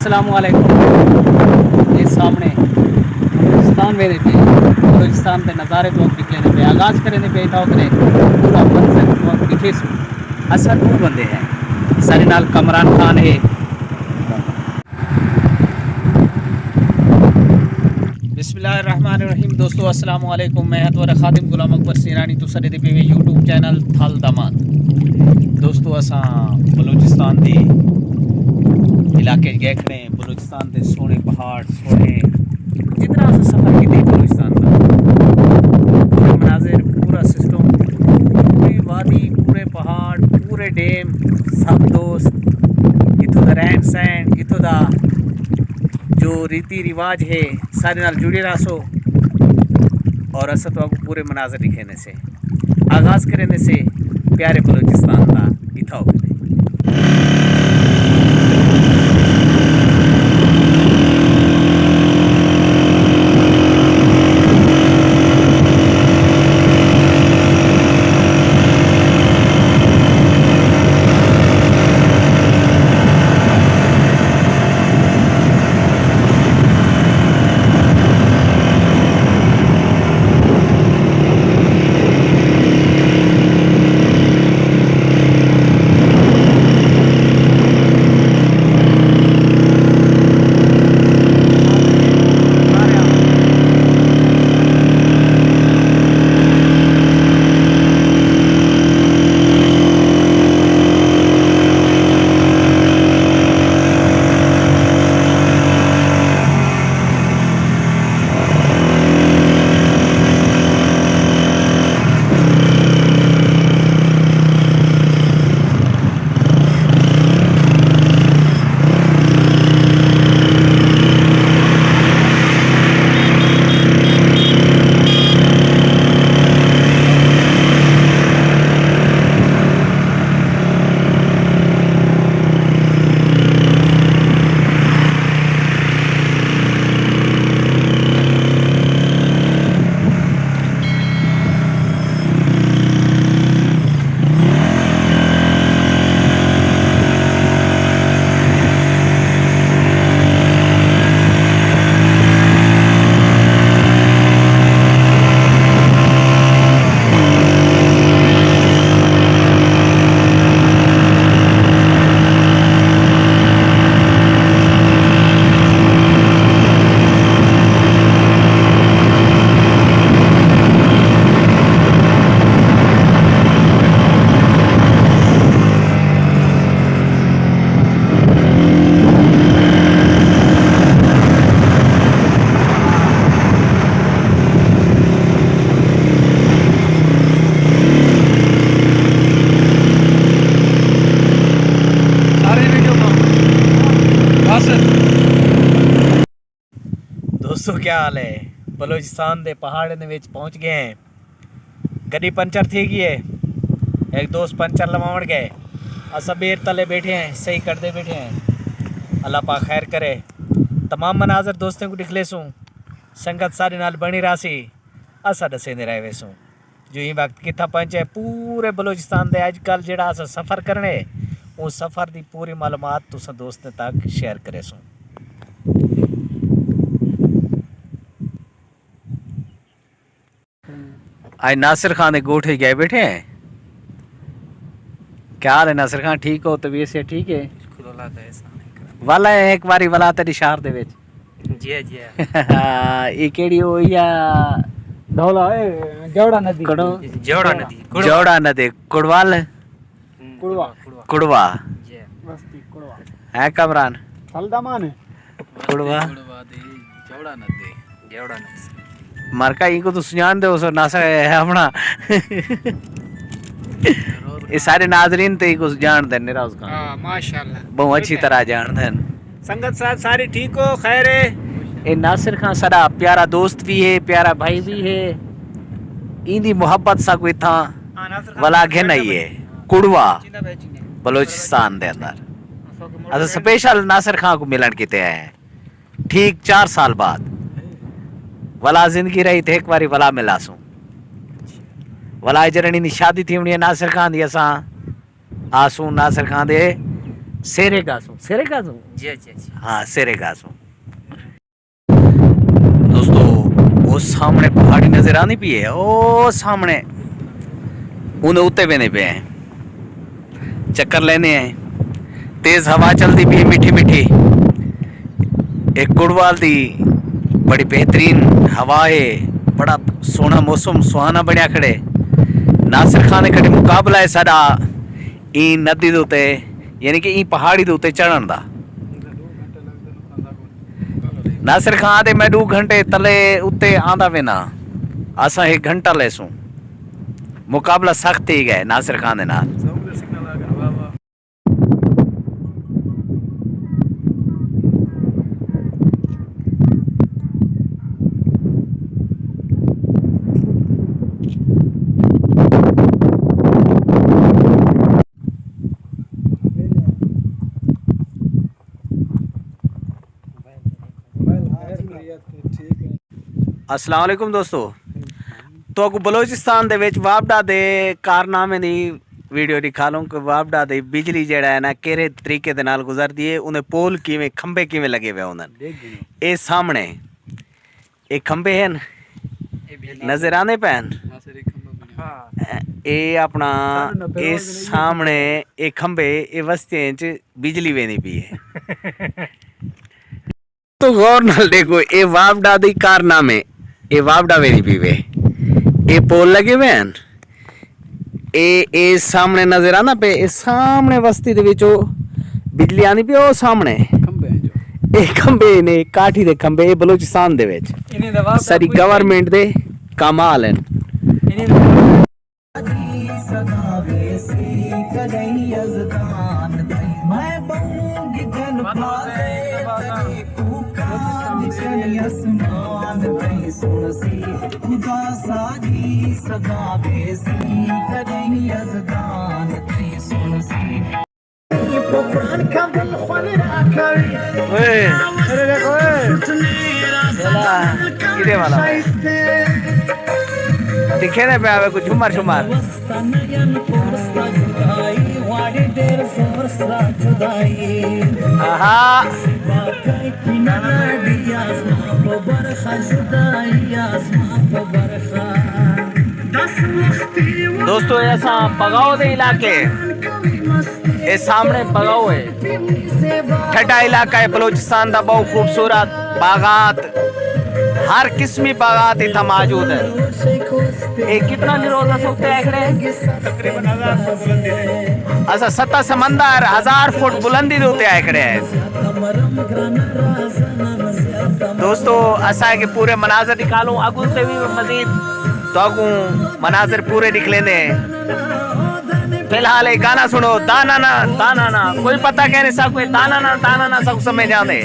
अस्सलामुअलैकुम। ये सामने बलूचिस्तान मेरे पे बलूचिस्तान के नज़ारे तो दिख लेने पे आगाज़ करने पे था उतरे पूरा मंजर तो दिखे सो असर वो बंदे हैं सारे नाल कमरान खान है। बिस्मिल्लाहिर्रहमानिर्रहीम। दोस्तों अस्सलाम वालेकुम। मैं हतवर खादिम गुलाम अकबर सीरानी तो सरे पे यूट्यूब चैनल थल दमान। दोस्तों असां बलूचिस्तान दी इलाके गए खड़े हैं। बलूचिस्तान के सोने पहाड़ सोने जितना अस सफ़र किए बलूचिस्तान का पूरे मनाजिर पूरा सिस्टम पूरी वादी पूरे पहाड़ पूरे डैम सब दोस्त इतों का रहन सहन इतों का जो रीति रिवाज है सारे नाल जुड़े रहो और अस तो आपको पूरे मनाजिर दिखेने से आगाज़ करने से प्यारे बलूचिस्तान का इथाओ। दोस्तों क्या हाल है। बलूचिस्तान के पहाड़ ने पहुँच गए हैं। गड्डी पंचर थी गई है। एक दोस्त पंचर लवावण गए असा बेर तले बैठे हैं सही करते बैठे हैं। अल्लाह पाक खैर करे। तमाम मनाजर दोस्तों को दिखले सूँ संगत सारे नाल बनी रासी असा दसेंदे रहे वेसूँ जो ये वक्त कितना पहुँचे पूरे बलूचिस्तान के अजकल जो अस सफ़र करने उस सफ़र की पूरी मालूमात तुसा दोस्तों तक शेयर करे सूँ। आज नासिर खान गोठे गए बैठे हैं। क्या हाल है नासिर खान? ठीक हो? तबीयत से ठीक है? वाला है एक बारी वाला तेरी शहर दे विच जी जी ये केड़ी होई या धौला जौड़ा नदी जौड़ा नदी कुड़वाल कुड़वा कुड़वा बस्ती कुड़वा है कमरान हल्दामान कुड़वा जौड़ा नदी मरका इनको तो सुजान दो सो नासा है अपना ये सारे नाजरीन तो इको जान दे निरा उसका। हां माशाल्लाह बहुत अच्छी तरह जान दे। संगत साहब सारी ठीक हो खैर है। ये नासिर खान सारा प्यारा दोस्त भी है प्यारा भाई भी है। इंदी मोहब्बत सा कोई था वाला घे नहीं है कुड़वा बलूचिस्तान दे अंदर अस स्पेशल नासिर खान को मिलन किते हैं ठीक 4 साल बाद। वला जिंदगी रही थे एक बारी वला मिलासूं वला जरणी नी शादी थी उन्हें नासिर खान दी असा आसूं नासिर खान दे सेरे गासो जी जी जी। हाँ सेरे गासो। दोस्तों वो सामने पहाड़ी नजर आनी भी है, ओ सामने उन्हें उत्ते बने पे हैं, चक्कर लेने हैं। तेज हवा चलती भी है मीठी मीठी, एक गुड़वाल दी बड़ी बेहतरीन हवा है, बड़ा सोहना मौसम सुहाना बनया खड़े। नासिर खान कड़े मुकाबला है साडा ई नदी दे उत्ते, यानी कि ई पहाड़ी दे उत्ते चढ़न दा। नासिर खान दे मैं 2 घंटे तले उत्ते आंदा वे ना, असा 1 घंटा लेसूं। मुकाबला सख्त ही गए नासिर खान दे नाल। अस्सलाम वालेकुम दोस्तों, तो अगू बलोचिस्तान दे विच वापडा दे कारनामे दी वीडियो दिखा लूं कि वापडा दी बिजली जेड़ा है ना केरे तरीके दे नाल गुजरदी है, उन्हें पोल किवें खंबे किवें लगे हुए होंदन। ए सामने ए खंबे हैं नजर आने पैन, ए अपना ए सामने ए खंबे ए वस्तियां च बिजली वेनी पई है। तो गौर नाल देखो ए वापडा दी कारनामे, ए वापडा वेनी पीवे, ए पोल लगे हुए हैं, ए सामने नजर आना पे, ए सामने बस्ती दे विचों बिजली आनी पे, ओ सामने खंबे हैं जो ए खंबे ने काठी दे खंबे, ए बलोचिस्तान दे विच सारी गवर्नमेंट दे कमाल हैं। किदे वाला दिखे ना पे आवे कुछ झुमर शुमार। आहा दोस्तों ऐसा बगाओ दे इलाके, ये सामने बगाओ है, ठंडा इलाका है बलोचिस्तान का, बहुत खूबसूरत बागात, हर किस्मी बागात इतना मौजूद है। ये कितना निरोधा सकते हैं तकरीबन 1000 फुट बुलंदी है, अच्छा 7 समंदर 1000 फुट बुलंदी होते हैं खड़े हैं। दोस्तों असा के पूरे मनाजर निकालूं अगू से भी मजीद, तो अगू मनाजर पूरे दिख लेने। फिलहाल एक गाना सुनो, दाना ना कोई पता कहने सा, कोई दाना ना सब समझ जाने।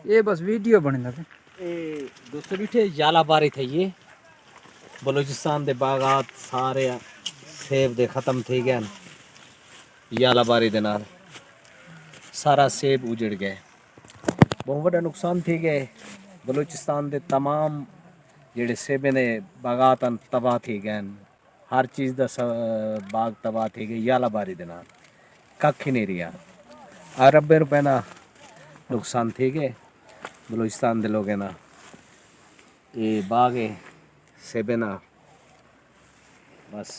ये बस वीडियो बने लगे। दोस्तों बैठे यालाबारी थे, ये बलूचिस्तान दे बागात सारे सेब दे खत्म थे गए, यालाबारी दे नाल सारा सेब उजड़ गए, बहुत बड़ा नुकसान थी गए। बलूचिस्तान दे तमाम जेड़े सेबे ने बागात तबाह थी गए, हर चीज़ दा बाग तबाह थी गई यालाबारी दे नाल, कख ही नहीं रहा। अरबे रुपए ना नुकसान थी गए बलूचिस्तान दे लोग ना, ये बाग है सेबे ना बस।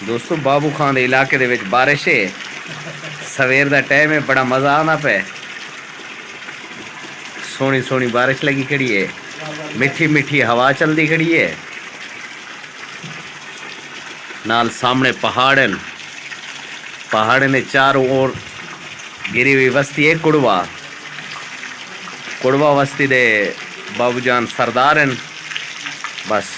दोस्तों बाबू खान दे इलाके दे विच बारिश है, सवेर दा टाइम है, बड़ा मज़ा आना पे। सोहनी सोहनी बारिश लगी खड़ी है, मीठी मीठी हवा चलती खड़ी है, नाल सामने पहाड़ ने चारों ओर गिरी हुई बस्ती है कुड़वा बस्ती दे बाबूजान सरदार हैं। बस